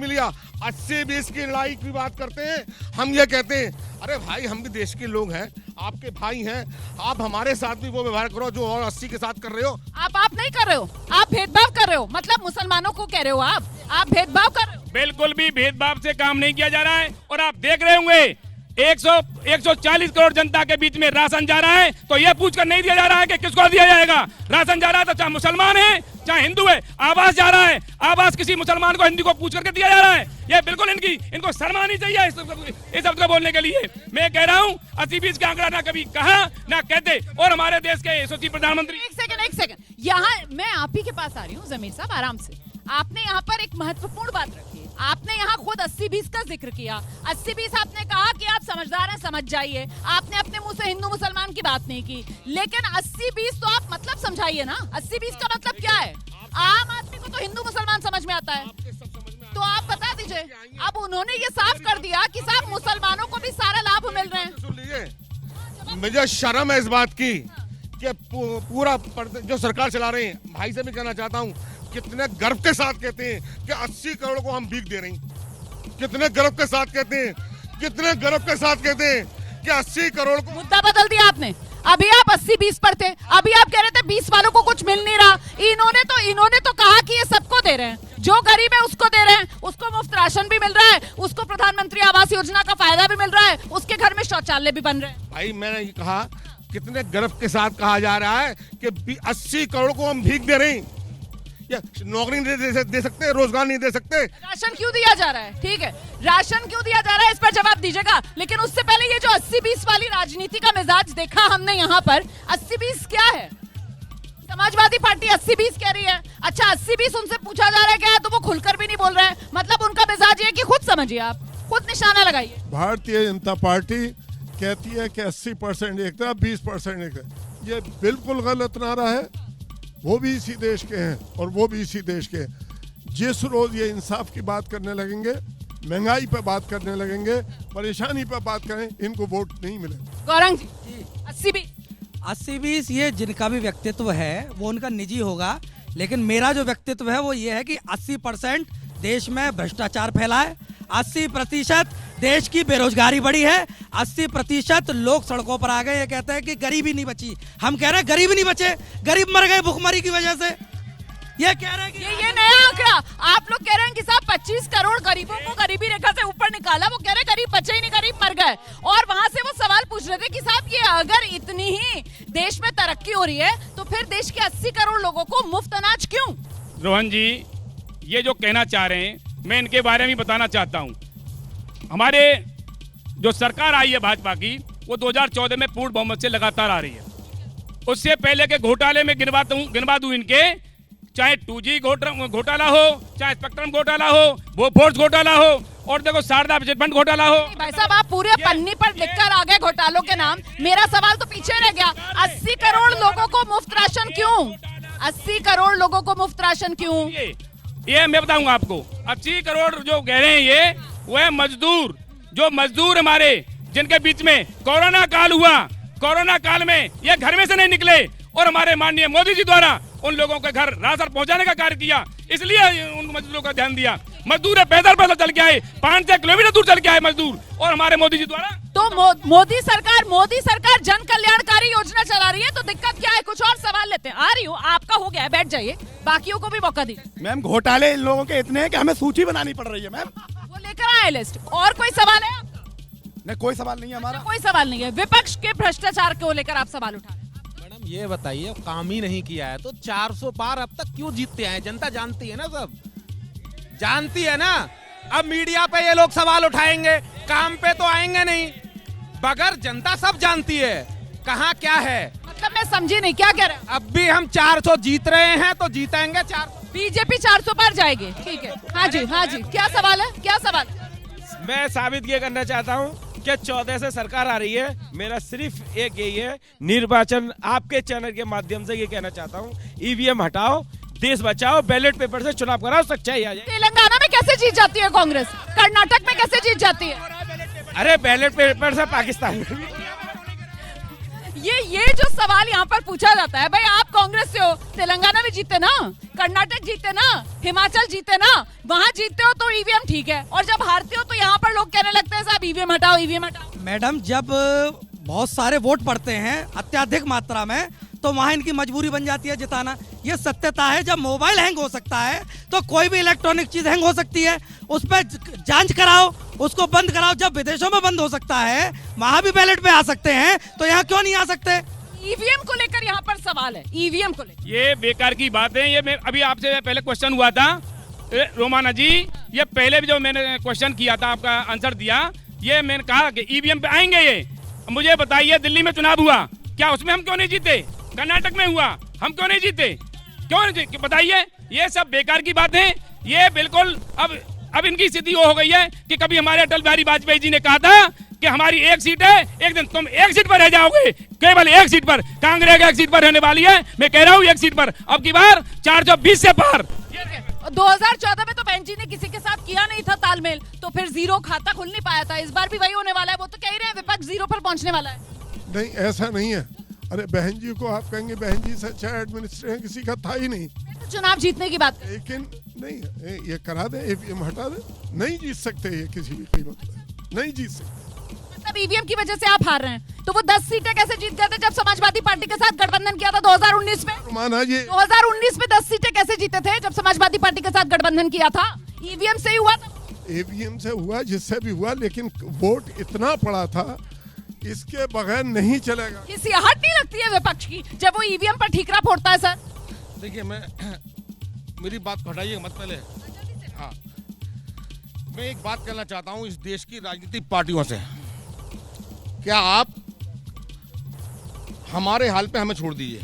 Speaker 9: लिया। 80-20 की लड़ाई की बात करते हैं। हम ये कहते हैं अरे भाई हम भी देश के लोग हैं, आपके भाई हैं, आप हमारे साथ भी वो व्यवहार करो जो और 80 के साथ कर रहे हो।
Speaker 1: आप नहीं कर रहे हो, आप भेदभाव कर रहे हो। मतलब मुसलमानों को कह रहे हो आप भेदभाव कर रहे हो।
Speaker 8: बिल्कुल भी भेदभाव से काम नहीं किया जा रहा है। और आप देख रहे होंगे 140 करोड़ जनता के बीच में राशन जा रहा है तो यह पूछकर नहीं दिया जा रहा है कि किसको दिया जाएगा। राशन जा रहा है तो चाहे मुसलमान है चाहे हिंदू है। आवास जा रहा है, आवास किसी मुसलमान को हिंदू को पूछ करके दिया जा रहा है। ये बिल्कुल इनको शर्म आनी चाहिए इस शब्द को बोलने के लिए। मैं कह रहा हूँ 80-20 का आंकड़ा ना कभी कहा ना कहते। और हमारे देश के यशस्वी प्रधानमंत्री।
Speaker 1: एक सेकंड, यहाँ मैं आप ही के पास आ रही हूँ जमीर साहब, आराम से। आपने यहाँ पर एक महत्वपूर्ण बात रखी है। आपने यहाँ खुद 80-20 का जिक्र किया। 80-20 आपने कहा कि आप समझदार हैं, समझ जाइए। आपने अपने मुंह से हिंदू मुसलमान की बात नहीं की, लेकिन 80-20 तो आप मतलब समझाइए ना। 80-20 का मतलब क्या है? आम आदमी को तो हिंदू मुसलमान समझ में आता है, तो आप बता दीजिए। अब उन्होंने ये साफ कर दिया कि साहब मुसलमानों को भी सारा लाभ मिल रहे हैं।
Speaker 9: सुन लीजिए, मुझे शर्म है इस बात की कि पूरा जो सरकार चला रहे हैं, भाई से भी कहना चाहता हूँ, कितने गर्व के साथ कहते हैं कि 80 करोड़ को हम भीख दे रहे हैं। कितने गर्व के साथ कहते हैं कि 80 करोड़ को।
Speaker 1: मुद्दा बदल दिया आपने। अभी आप 80-20 पर थे, अभी आप कह रहे थे 20 वालों को कुछ मिल नहीं रहा। इन्होंने तो कहा कि ये सबको दे रहे हैं, जो गरीब है उसको दे रहे हैं, उसको मुफ्त राशन भी मिल रहा है, उसको प्रधानमंत्री आवास योजना का फायदा भी मिल रहा है, उसके घर में शौचालय भी बन रहे हैं।
Speaker 9: भाई मैंने ये कहा, कितने गर्व के साथ कहा जा रहा है कि 80 करोड़ को हम भीख दे रहे हैं। या नौकरी नहीं दे सकते, रोजगार नहीं दे सकते।
Speaker 1: राशन क्यों दिया जा रहा है? ठीक है, राशन क्यों दिया जा रहा है इस पर जवाब दीजिएगा। लेकिन उससे पहले ये जो 80-20 वाली राजनीति का मिजाज देखा हमने यहाँ पर, 80-20 क्या है? समाजवादी पार्टी 80-20 कह रही है। अच्छा 80-20 उनसे पूछा जा रहा है क्या है, तो वो खुलकर भी नहीं बोल रहे हैं। मतलब उनका मिजाज ये कि खुद समझिए, आप खुद निशाना लगाइए।
Speaker 3: भारतीय जनता पार्टी कहती है कि 80% एक तरफ 20% एक तरफ। ये बिल्कुल गलत नारा है। वो भी इसी देश के हैं और वो भी इसी देश के हैं। जिस रोज ये इंसाफ की बात करने लगेंगे, महंगाई पे बात करने लगेंगे, परेशानी पे बात करें, इनको वोट नहीं मिलेगा।
Speaker 1: गौरंग जी
Speaker 10: 80-20 ये जिनका भी व्यक्तित्व है वो उनका निजी होगा, लेकिन मेरा जो व्यक्तित्व है वो ये है कि 80% देश में भ्रष्टाचार फैला है, 80% देश की बेरोजगारी बढ़ी है, 80% लोग सड़कों पर आ गए। ये कहते हैं कि गरीबी नहीं बची। हम कह रहे हैं गरीब नहीं बचे, गरीब मर गए भुखमरी की वजह से। ये कह रहे हैं कि
Speaker 1: ये नया आंकड़ा आप लोग कह रहे हैं कि साहब 25 करोड़ गरीबों को गरीबी रेखा से ऊपर निकाला। वो कह रहे हैं गरीब बचे ही नहीं, गरीब मर गए। और वहां से वो सवाल पूछ रहे थे कि साहब ये अगर इतनी ही देश में तरक्की हो रही है तो फिर देश के 80 करोड़ लोगों को मुफ्त अनाज क्यों?
Speaker 8: रोहन जी, ये जो कहना चाह रहे हैं मैं इनके बारे में बताना चाहता हूं। हमारे जो सरकार आई है भाजपा की वो 2014 में पूर्ण बहुमत से लगातार आ रही है। उससे पहले के घोटाले में गिनवा दूं इनके, चाहे 2G घोटाला हो, चाहे स्पेक्ट्रम घोटाला हो, बोफोर्स घोटाला हो, और देखो शारदा चिटफंड घोटाला हो।
Speaker 1: भाई साहब आप पूरे पन्नी पर लिखकर आ गए घोटालों के नाम। मेरा सवाल तो पीछे रह गया, 80 करोड़ लोगों को मुफ्त राशन क्यों? 80 करोड़ लोगों को मुफ्त राशन क्यों?
Speaker 8: ये मैं बताऊंगा आपको। 80 करोड़ जो कह रहे हैं ये वो है मजदूर, जो मजदूर हमारे जिनके बीच में कोरोना काल हुआ, कोरोना काल में ये घर में से नहीं निकले और हमारे माननीय मोदी जी द्वारा उन लोगों के घर राशन पहुंचाने का कार्य किया, इसलिए उन मजदूरों का ध्यान दिया। मजदूर है पैदल चल के आए, 5-6 किलोमीटर दूर चल के आए मजदूर, और हमारे मोदी जी द्वारा।
Speaker 1: तो मोदी सरकार जन कल्याणकारी योजना चला रही है, तो दिक्कत क्या है? कुछ और सवाल लेते हैं। आ रही हूँ, आपका हो गया है, बैठ जाइए, बाकियों को भी मौका दी।
Speaker 15: मैम घोटाले इन लोगों के इतने हैं कि हमें सूची बनानी पड़ रही है मैम।
Speaker 1: वो लेकर आए लिस्ट। और कोई सवाल है?
Speaker 15: नहीं कोई सवाल नहीं है हमारा।
Speaker 1: कोई सवाल नहीं है। विपक्ष के भ्रष्टाचार को लेकर आप सवाल उठा रहे हैं।
Speaker 16: ये बताइए, काम ही नहीं किया है तो 400 पार अब तक क्यों जीतते हैं? जनता जानती है ना, सब जानती है ना। अब मीडिया पे ये लोग सवाल उठाएंगे, काम पे तो आएंगे नहीं, बगैर जनता सब जानती है कहाँ क्या है।
Speaker 1: मतलब मैं समझी नहीं, क्या कह रहे हैं?
Speaker 16: अब भी हम 400 जीत रहे हैं तो जीतेंगे 400।
Speaker 1: बीजेपी 400 पार जाएगी, ठीक है। हाँ जी, हाँ जी, क्या सवाल है? क्या सवाल?
Speaker 17: मैं साबित ये करना चाहता हूँ कि 14 से सरकार आ रही है। मेरा सिर्फ एक यही है, निर्वाचन आपके चैनल के माध्यम से ये कहना चाहता हूँ, ईवीएम हटाओ, देश बचाओ, बैलेट पेपर से चुनाव कराओ, सच्चाई आ जाए।
Speaker 1: तेलंगाना में कैसे जीत जाती है कांग्रेस? कर्नाटक में कैसे जीत जाती है?
Speaker 17: अरे बैलेट पेपर से पाकिस्तान में
Speaker 1: ये जो सवाल यहाँ पर पूछा जाता है, भाई आप कांग्रेस से हो, तेलंगाना में जीते ना, कर्नाटक जीते ना, हिमाचल जीते ना, वहाँ जीतते हो तो ईवीएम ठीक है, और जब हारते हो तो यहाँ पर लोग कहने लगते हैं साहब ईवीएम हटाओ, ईवीएम हटाओ।
Speaker 10: मैडम जब बहुत सारे वोट पड़ते हैं अत्याधिक मात्रा में, तो वहाँ इनकी मजबूरी बन जाती है जिताना। ये सत्यता है। जब मोबाइल हैंग हो सकता है तो कोई भी इलेक्ट्रॉनिक चीज हैंग हो सकती है, उस पर जांच कराओ, उसको बंद कराओ। जब विदेशों में बंद हो सकता है, वहाँ भी बैलेट पे आ सकते हैं, तो यहाँ क्यों नहीं आ सकते?
Speaker 1: ईवीएम को लेकर यहाँ पर सवाल है, ईवीएम को लेकर।
Speaker 8: ये बेकार की बात है। ये अभी आपसे पहले क्वेश्चन हुआ था रोमाना जी, ये पहले भी जो मैंने क्वेश्चन किया था आपका आंसर दिया, ये मैंने कहा कि ईवीएम पे आएंगे ये। मुझे बताइए, दिल्ली में चुनाव हुआ, क्या उसमें हम क्यों नहीं जीते? कर्नाटक में हुआ, हम क्यों नहीं जीते? क्यों नहीं जीते बताइए? ये सब बेकार की बात है। ये बिल्कुल अब इनकी स्थिति वो हो गई है कि कभी हमारे अटल बिहारी वाजपेयी जी ने कहा था कि हमारी एक सीट है, एक दिन तुम एक सीट पर रह जाओगे, केवल एक सीट पर। कांग्रेस एक सीट पर रहने वाली है, मैं कह रहा हूँ एक सीट पर। अब की बार 420 से पार।
Speaker 1: 2014 में तो बहन जी ने किसी के साथ किया नहीं था तालमेल, तो फिर जीरो खाता खुल नहीं पाया था। इस बार भी वही होने वाला है। वो तो कह ही रहे हैं विपक्ष जीरो पर पहुंचने वाला है।
Speaker 3: नहीं, ऐसा नहीं है। अरे बहन जी को आप कहेंगे बहन जी से अच्छा एडमिनिस्ट्रेशन किसी का था ही नहीं।
Speaker 1: तो चुनाव जीतने की बात,
Speaker 3: लेकिन नहीं, ये करा दे, ईवीएम हटा दे, नहीं जीत सकते ये किसी भी कीमत पर, नहीं जीत सकते।
Speaker 1: मतलब ईवीएम की वजह से आप हार रहे हैं। तो वो 10 सीटें कैसे जीत गए थे जब समाजवादी पार्टी के साथ गठबंधन किया था 2019 में?
Speaker 3: माना ये
Speaker 1: 2019 में 10 सीटें कैसे जीते थे जब समाजवादी पार्टी के साथ गठबंधन किया था? ईवीएम से ही हुआ था।
Speaker 3: ईवीएम से हुआ, जिससे भी हुआ, लेकिन वोट इतना पड़ा था, इसके बगैर नहीं चलेगा।
Speaker 1: किसी आहट नहीं लगती है विपक्ष की जब वो ईवीएम पर ठीकरा फोड़ता है? सर
Speaker 9: देखिए, मैं मेरी बात को हटाइए मत पहले। हाँ, मैं एक बात कहना चाहता हूँ इस देश की राजनीतिक पार्टियों से, क्या आप हमारे हाल पे हमें छोड़ दीजिए,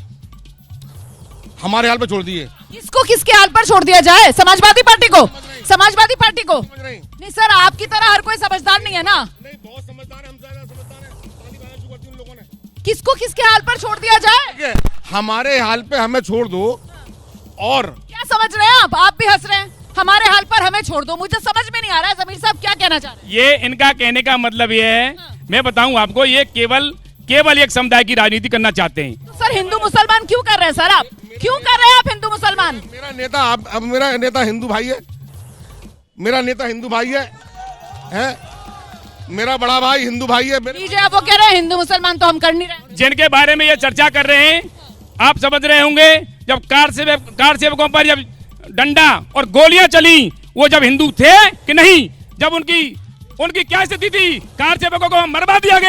Speaker 9: हमारे हाल पे छोड़ दीजिए।
Speaker 1: किसको किसके हाल पर छोड़ दिया जाए? समाजवादी पार्टी को? समाजवादी पार्टी को नहीं सर, आपकी तरह हर कोई समझदार नहीं है ना।
Speaker 9: नहीं, बहुत समझदार है, हम ज्यादा समझदार हैं। ताली बजाना शुरू कर दी उन लोगों ने।
Speaker 1: किसको किसके हाल पर छोड़ दिया जाए?
Speaker 9: हमारे हाल पे हमें छोड़ दो। और
Speaker 1: क्या समझ रहे हैं आप भी हंस रहे हैं। हमारे हाल पर हमें छोड़ दो, मुझे समझ में नहीं आ रहा है जमीर साहब क्या कहना चाह रहे हैं।
Speaker 8: ये इनका कहने का मतलब ये है, मैं बताऊं आपको, ये केवल एक समुदाय की राजनीति करना चाहते हैं।
Speaker 1: तो सर हिंदू मुसलमान क्यों कर रहे हैं? सर आप क्यों कर रहे हैं? आप हिंदू मुसलमान?
Speaker 9: मेरा नेता अब मेरा नेता हिंदू भाई है, मेरा नेता हिंदू भाई है, मेरा बड़ा भाई हिंदू भाई है।
Speaker 1: आप वो कह रहे हैं हिंदू मुसलमान तो हम कर नहीं रहे।
Speaker 8: जिनके बारे में ये चर्चा कर रहे हैं, आप समझ रहे होंगे, जब कार सेवकों पर जब डंडा और गोलियां चली, वो जब हिंदू थे कि नहीं? जब उनकी क्या स्थिति थी? कार सेवकों को मरवा दिया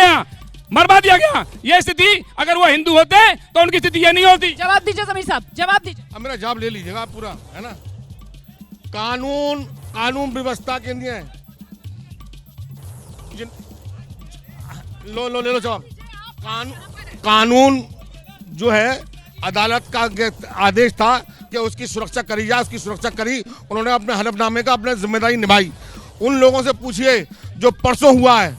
Speaker 8: गया। ये स्थिति अगर वो हिंदू होते तो उनकी स्थिति ये नहीं होती।
Speaker 1: जवाब दीजिए जमीर साहब, जवाब दीजिए।
Speaker 9: अब मेरा जवाब ले लीजिएगा पूरा, है ना। कानून व्यवस्था के लिए ले लो जवाब। कानून जो है अदालत का आदेश था कि उसकी सुरक्षा करी जाए, उसकी सुरक्षा करी। उन्होंने अपने हलफनामे का अपने जिम्मेदारी निभाई। उन लोगों से पूछिए जो परसों हुआ है।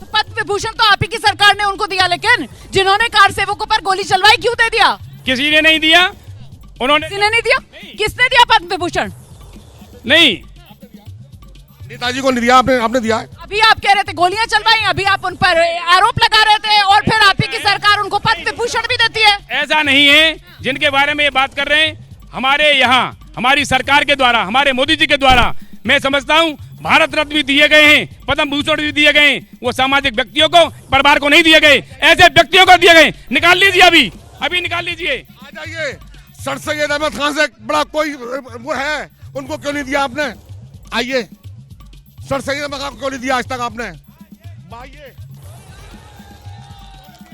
Speaker 1: पद्म विभूषण तो आप ही की सरकार ने उनको दिया, लेकिन जिन्होंने कार सेवकों पर गोली चलवाई क्यों दे दिया?
Speaker 8: किसी ने नहीं दिया, उन्होंने
Speaker 1: किसी ने नहीं दिया। किसने दिया पद्म विभूषण?
Speaker 8: नहीं,
Speaker 9: नेताजी को नहीं दिया, आपने दिया है।
Speaker 1: अभी आप कह रहे थे गोलियां चलवाई, अभी आप उन पर आरोप लगा रहे थे, और फिर आप ही की सरकार उनको पद्म विभूषण भी देती है।
Speaker 8: ऐसा नहीं है। जिनके बारे में ये बात कर रहे हैं, हमारे यहाँ हमारी सरकार के द्वारा, हमारे मोदी जी के द्वारा, मैं समझता हूँ भारत रत्न भी दिए गए हैं, पद्म भूषण भी दिए गए हैं। वो सामाजिक व्यक्तियों को, परिवार को नहीं दिए गए, ऐसे व्यक्तियों को दिए गए। निकाल लीजिए, अभी निकाल लीजिए।
Speaker 9: आ जाइए। सर सैयद अहमद खान से बड़ा कोई वो है, उनको क्यों नहीं दिया आपने? आइए। सर सैयद अहमद खान को क्यों नहीं दिया आज तक आपने? आइए।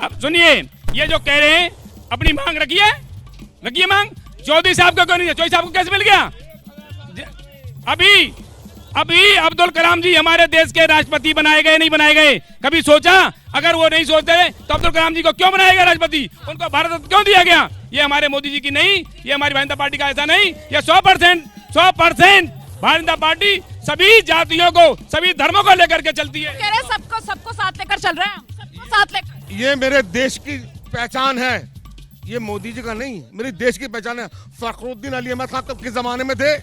Speaker 8: अब सुनिए, ये जो कह रहे हैं अपनी मांग रखिए मांग। चौधरी साहब को क्यों नहीं दिया? चौधरी साहब को कैसे मिल गया? अभी अब्दुल कलाम जी हमारे देश के राष्ट्रपति बनाए गए, नहीं बनाए गए? कभी सोचा? अगर वो नहीं सोचते तो अब्दुल कलाम जी को क्यों बनाया गया राष्ट्रपति? उनको भारत रत्न क्यों दिया गया? ये हमारे मोदी जी की नहीं, ये हमारी भारतीय जनता पार्टी का ऐसा नहीं। ये 100% भारतीय जनता पार्टी सभी जातियों को, सभी धर्मों को लेकर के चलती है।
Speaker 1: कह रहे सबको साथ लेकर चल रहे हैं, सबको साथ लेकर।
Speaker 9: ये मेरे देश की पहचान है, ये मोदी जी का नहीं, मेरी देश की पहचान है। फखरुद्दीन अली अहमद खान कब के जमाने में थे?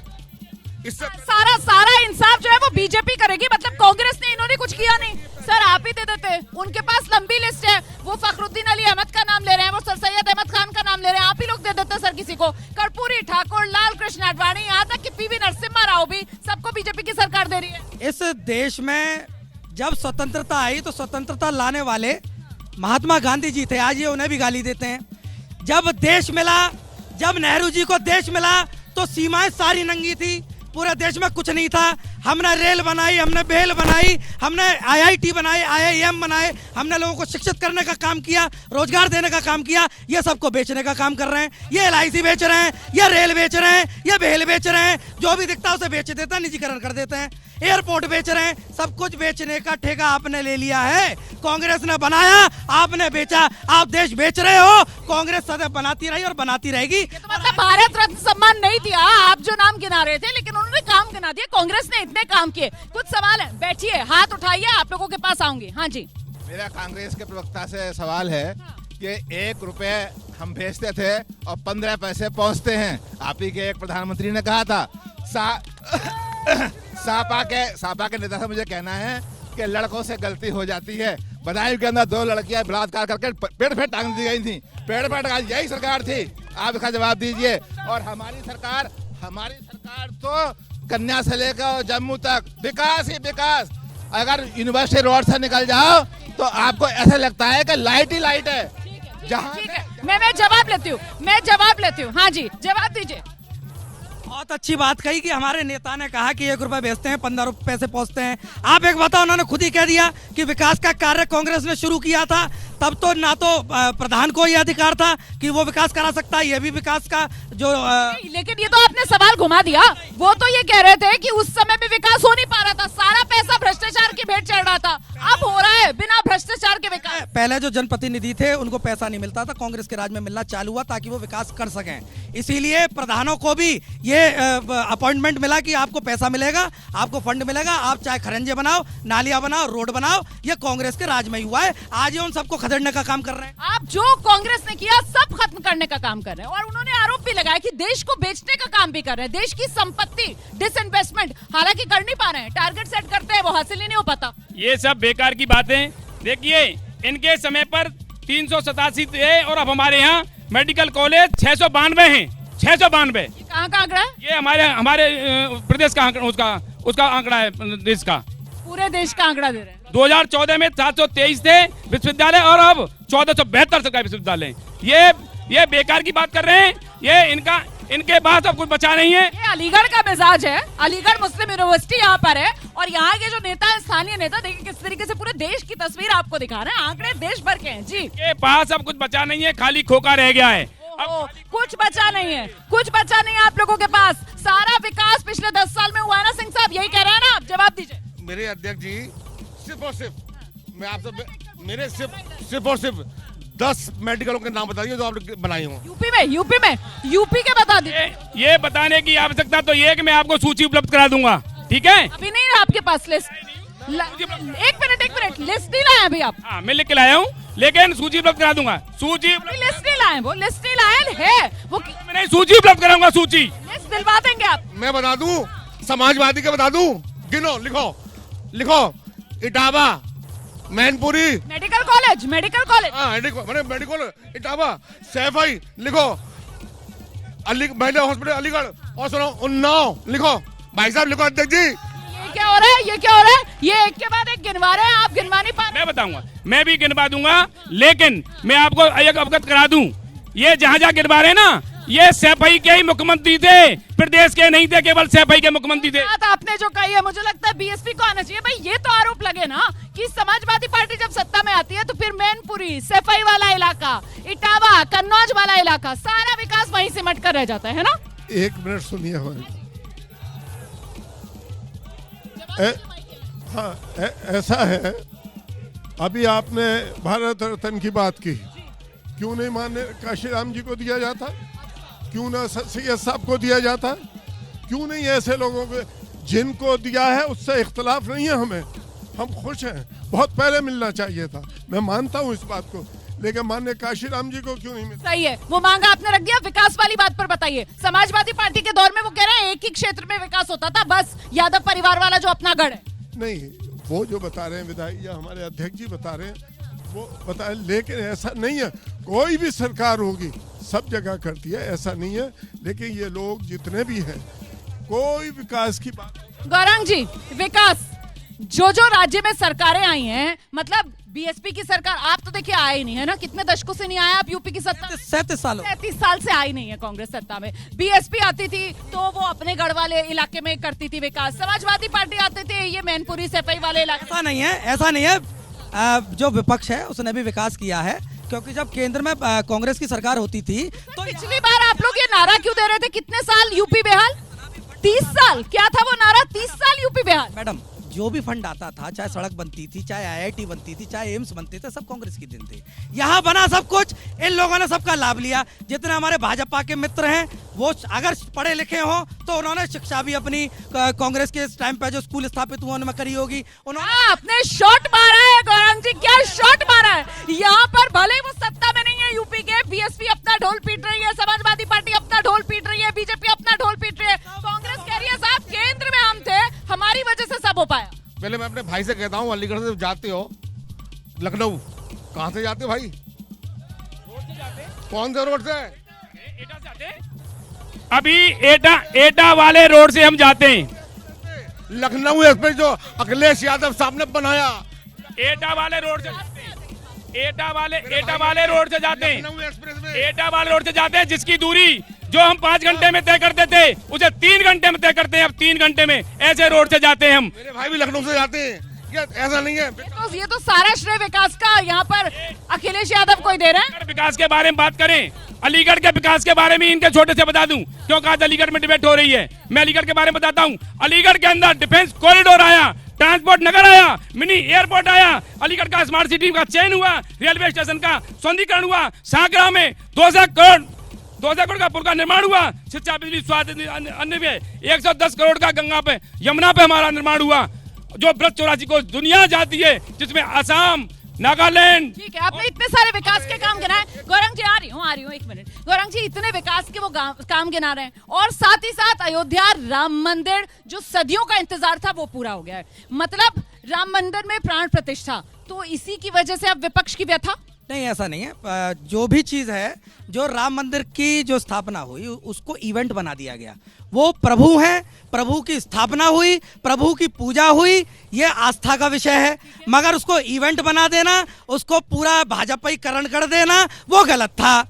Speaker 9: इससे
Speaker 1: सारा इंसाफ जो है वो बीजेपी करेगी, मतलब कांग्रेस ने, इन्होंने कुछ किया नहीं। सर आप ही दे देते, उनके पास लंबी लिस्ट है। वो फखरुद्दीन अली अहमद का नाम ले रहे हैं, वो सर सैयद अहमद खान का नाम ले रहे हैं, आप ही लोग दे देते सर किसी को। कर्पूरी ठाकुर, लाल कृष्ण आडवाणी, यहाँ तक कि पीवी नरसिम्हा राव भी, सबको बीजेपी की सरकार दे रही है।
Speaker 10: इस देश में जब स्वतंत्रता आई तो स्वतंत्रता लाने वाले महात्मा गांधी जी थे, आज ये उन्हें भी गाली देते हैं। जब देश मिला, जब नेहरू जी को देश मिला तो सीमाएं सारी नंगी थी, पूरे देश में कुछ नहीं था। हमने रेल बनाई, हमने बेल बनाई, हमने IIT बनाई, IIM बनाए, हमने लोगों को शिक्षित करने का काम किया, रोजगार देने का काम किया। ये सबको बेचने का काम कर रहे हैं। ये LIC बेच रहे हैं, ये रेल बेच रहे हैं, ये बेल बेच रहे हैं, जो भी दिखता है उसे बेच देते हैं, निजीकरण कर देते हैं। एयरपोर्ट बेच रहे हैं, सब कुछ बेचने का ठेका आपने ले लिया है। कांग्रेस ने बनाया, आपने बेचा। आप देश बेच रहे हो, कांग्रेस सदैव बनाती रही और बनाती रहेगी।
Speaker 1: तो मतलब भारत रत्न सम्मान नहीं दिया, आप जो नाम गिना रहे थे, लेकिन उन्होंने काम गिना दिया। कांग्रेस ने इतने काम किए। कुछ सवाल है, बैठिए, हाथ उठाइए, आप लोगों के पास आऊंगी। हाँ जी,
Speaker 18: मेरा कांग्रेस के प्रवक्ता से सवाल है कि 1 रुपए हम भेजते थे और 15 पैसे पहुंचते हैं। आप ही के एक प्रधानमंत्री ने कहा था। सापा के नेता से मुझे कहना है कि लड़कों से गलती हो जाती है। बदायूं के अंदर 2 लड़कियां बलात्कार करके पेड़ पे टांग दी गई थी। पेड़ पे यही सरकार थी, आप इसका जवाब दीजिए। और हमारी सरकार तो कन्या से लेकर जम्मू तक विकास ही विकास। अगर यूनिवर्सिटी रोड से निकल जाओ तो आपको ऐसा लगता है कि लाइट ही लाइट है। जहाँ
Speaker 1: मैं जवाब लेती हूँ। हाँ जी, जवाब दीजिए।
Speaker 10: बहुत अच्छी बात कही कि हमारे नेता ने कहा कि 1 रुपए भेजते हैं, 15 पैसे पहुंचते हैं। आप एक बताओ, उन्होंने खुद ही कह दिया कि विकास का कार्य कांग्रेस ने शुरू किया था, तब तो ना तो प्रधान को यह अधिकार था कि वो विकास करा सकता है, यह भी विकास का जो
Speaker 1: लेकिन ये तो आपने सवाल घुमा दिया। वो तो ये कह रहे थे कि उस समय में विकास हो नहीं पा रहा था, सारा पैसा भ्रष्टाचार की भेंट चढ़ रहा था। अब हो रहा है बिना भ्रष्टाचार के विकास।
Speaker 10: पहले जो जनप्रतिनिधि थे उनको पैसा नहीं मिलता था, कांग्रेस के राज में मिलना चालू हुआ ताकि वो विकास कर सकें। इसीलिए प्रधानों को भी ये अपॉइंटमेंट मिला कि आपको पैसा मिलेगा, आपको फंड मिलेगा, आप चाहे खरंजे बनाओ, नालियां बनाओ, रोड बनाओ। ये कांग्रेस के राज में ही हुआ है। आज ये उन सबको खदेड़ने का काम कर रहे हैं।
Speaker 1: आप जो कांग्रेस ने किया सब खत्म करने का काम कर रहे हैं। और उन्होंने आरोप भी लगाया कि देश को बेचने का काम भी कर रहे हैं, देश की संपत्ति डिसइन्वेस्टमेंट हालांकि कर नहीं पा रहे हैं। टारगेट सेट करते हैं, वो हासिल ही नहीं हो पाता।
Speaker 8: ये सब बेकार की बातें। देखिए, इनके समय पर 387 थे और अब हमारे यहाँ मेडिकल कॉलेज 692 हैं। 692
Speaker 1: कहाँ का आंकड़ा है?
Speaker 8: ये हमारे प्रदेश का आंकड़ा, उसका आंकड़ा है, देश का,
Speaker 1: पूरे देश का आंकड़ा दे रहे हैं।
Speaker 8: 2014 में 723 थे विश्वविद्यालय और अब 1472 सरकारी विश्वविद्यालय। ये बेकार की बात कर रहे हैं। ये इनके पास अब कुछ बचा नहीं है।
Speaker 1: ये अलीगढ़ का मिजाज है। अलीगढ़ मुस्लिम यूनिवर्सिटी यहाँ पर है और यहाँ के जो नेता है, स्थानीय नेता, देखिए किस तरीके से पूरे देश की तस्वीर आपको दिखा रहे हैं। आंकड़े देश भर के हैं जी।
Speaker 8: के पास अब कुछ बचा नहीं है, खाली खोखा रह गया है।
Speaker 1: कुछ बचा नहीं है, कुछ बचा नहीं है आप लोगों के पास। सारा विकास पिछले 10 साल में हुआ है ना सिंह साहब, यही कह रहे हैं ना आप? जवाब दीजिए।
Speaker 9: मेरे अध्यक्ष जी, सिर्फ और सिर्फ मैं आपसे मेरे सिर्फ और सिर्फ 10 मेडिकलों के नाम बता दिए जो आपने बनाए हों।
Speaker 1: यूपी के बता दीजिए।
Speaker 8: ये बताने की आवश्यकता तो ये कि मैं आपको सूची उपलब्ध करा दूंगा, ठीक है?
Speaker 1: अभी नहीं है आपके पास लिस्ट। एक मिनट, लिस्ट नहीं लाए अभी आप?
Speaker 8: हाँ, मैं लिख के लाया हूँ, लेकिन सूची उपलब्ध करा दूंगा। सूची
Speaker 1: लिस्ट नहीं लाए, वो लिस्ट नहीं लाए है वो।
Speaker 8: मैं नहीं, सूची उपलब्ध कराऊंगा, सूची
Speaker 1: लिस्ट दिलवा देंगे आप।
Speaker 9: मैं बता दूं, समाजवादी के बता दूं, गिनो, लिखो, Etawah, Mainpuri,
Speaker 1: medical college,
Speaker 9: medical Etawah, Saifai लिखो, महिला हॉस्पिटल अलीगढ़, और सुनो उन्नाव लिखो। भाई साहब लिखो अध्यक्ष जी।
Speaker 1: ये क्या हो रहा है? ये एक के बाद एक गिनवा रहे हैं, आप गिनवा नहीं पा रहे।
Speaker 8: मैं बताऊंगा, मैं भी गिनवा दूंगा, लेकिन मैं आपको एक अवगत करा दूं, ये जहां गिनवा रहे हैं ना, ये सैफई के ही मुख्यमंत्री थे, प्रदेश के नहीं थे, केवल सैफई के मुख्यमंत्री थे।
Speaker 1: बात आपने जो कही है, मुझे लगता है बीएसपी को आना चाहिए। भाई ये तो आरोप लगे ना कि समाजवादी पार्टी जब सत्ता में आती है तो फिर मैनपुरी, सैफई वाला इलाका, इटावा, कन्नौज वाला इलाका, सारा विकास वहीं सिमट कर रह जाता है ना?
Speaker 3: 1 मिनट सुनिए हमारी। हाँ, ऐसा है, अभी आपने भारत रत्न की बात की, क्यों नहीं मान्य काशीराम जी को दिया जाता? क्यों ना सैयद साहब को दिया जाता? क्यों नहीं ऐसे लोगों को जिनको दिया है उससे इख्तलाफ नहीं है हमें, हम खुश हैं, बहुत पहले मिलना चाहिए था, मैं मानता हूँ इस बात को, लेकिन माननीय काशीराम जी को क्यों नहीं मिला?
Speaker 1: सही है, वो मांगा आपने रख दिया। विकास वाली बात पर बताइए। समाजवादी पार्टी के दौर में वो कह रहे हैं एक ही क्षेत्र में विकास होता था, बस यादव परिवार वाला जो अपना गढ़ है।
Speaker 3: नहीं, वो जो बता रहे हैं विधायक या हमारे अध्यक्ष जी बता रहे हैं वो बताए, लेकिन ऐसा नहीं है। कोई भी सरकार होगी सब जगह करती है, ऐसा नहीं है, लेकिन ये लोग जितने भी हैं कोई विकास की बात।
Speaker 1: गौरांग जी, विकास जो राज्य में सरकारें आई हैं, मतलब बीएसपी की सरकार, आप तो देखिए आए ही नहीं है ना, कितने दशकों से नहीं आया आप यूपी की सत्ता?
Speaker 10: 37
Speaker 1: साल से आई नहीं है कांग्रेस सत्ता में। बीएसपी आती थी तो वो अपने गढ़ वाले इलाके में करती थी विकास, समाजवादी पार्टी आती थी ये मैनपुरी सैफई वाले इलाके।
Speaker 10: ऐसा नहीं है, जो विपक्ष है उसने भी विकास किया है, क्योंकि जब केंद्र में कांग्रेस की सरकार होती थी तो
Speaker 1: पिछली बार आप लोग ये नारा क्यों दे रहे थे, कितने साल यूपी बेहाल? 30 साल, क्या था वो नारा? 30 साल यूपी बेहाल।
Speaker 10: मैडम, जो भी फंड आता था, चाहे सड़क बनती थी, चाहे आईआईटी बनती थी, चाहे एम्स बनते थे, सब कांग्रेस के दिन थे। यहाँ बना सब कुछ, इन लोगों ने सबका लाभ लिया। जितने हमारे भाजपा के मित्र हैं वो अगर पढ़े लिखे हो तो उन्होंने शिक्षा भी अपनी कांग्रेस के टाइम पे जो स्कूल स्थापित हुआ उनमें करी होगी।
Speaker 1: आपने शॉट मारा है गौरांग जी, क्या शॉट मारा है? यहाँ पर भले वो सत्ता में नहीं है यूपी के, बीएसपी अपना ढोल पीट रही है, समाजवादी पार्टी अपना ढोल पीट रही है, बीजेपी अपना ढोल पीट रही है, कांग्रेस कह रही है साहब केंद्र में हम थे, हमारी वजह से सब हो पाया।
Speaker 9: पहले मैं अपने भाई से कहता हूँ, अलीगढ़ से जाते हो लखनऊ, कहाँ से जाते हो भाई? कौन से रोड से?
Speaker 8: एटा से जाते हैं। अभी एटा वाले रोड से हम जाते हैं।
Speaker 9: लखनऊ एक्सप्रेस जो अखिलेश यादव साहब ने बनाया,
Speaker 8: एटा वाले रोड से जाते हैं। एटा वाले रोड से जाते हैं। एटा वाले रोड से जाते हैं, जिसकी दूरी जो हम 5 घंटे में तय करते थे उसे 3 घंटे में तय करते हैं। अब 3 घंटे में ऐसे रोड से जाते हैं हम।
Speaker 9: मेरे भाई भी लखनऊ से जाते हैं, ऐसा नहीं है।
Speaker 1: ये तो सारा श्रेय विकास का यहाँ पर अखिलेश यादव को ही दे रहे हैं।
Speaker 8: विकास के बारे में बात करें, अलीगढ़ के विकास के बारे में इनके छोटे से बता दूं, क्योंकि आज अलीगढ़ में डिबेट हो रही है। मैं अलीगढ़ के बारे में बताता हूं। अलीगढ़ के अंदर डिफेंस कॉरिडोर आया, ट्रांसपोर्ट नगर आया, मिनी एयरपोर्ट आया, अलीगढ़ का स्मार्ट सिटी का चयन हुआ, रेलवे स्टेशन का सौंदर्यीकरण हुआ, सागरा में 200 करोड़ का पुल का निर्माण हुआ, शिक्षा, बिजली, स्वास्थ्य, अन्य में 110 करोड़ का गंगा पे, यमुना पे हमारा निर्माण हुआ, जो ब्रज 84 को दुनिया जाती है, जिसमें असम, नागालैंड।
Speaker 1: ठीक है, आपने इतने सारे विकास के काम गिनाए। गौरंग जी आ रही हूँ 1 मिनट। गौरंग जी, इतने विकास के वो काम गिना रहे हैं और साथ ही साथ अयोध्या राम मंदिर जो सदियों का इंतजार था वो पूरा हो गया है, मतलब राम मंदिर में प्राण प्रतिष्ठा, तो इसी की वजह से अब विपक्ष की व्यथा?
Speaker 10: नहीं, ऐसा नहीं है। जो भी चीज है, जो राम मंदिर की जो स्थापना हुई उसको इवेंट बना दिया गया। वो प्रभु हैं, प्रभु की स्थापना हुई, प्रभु की पूजा हुई, ये आस्था का विषय है। मगर उसको इवेंट बना देना, उसको पूरा भाजपाईकरण कर देना, वो गलत था।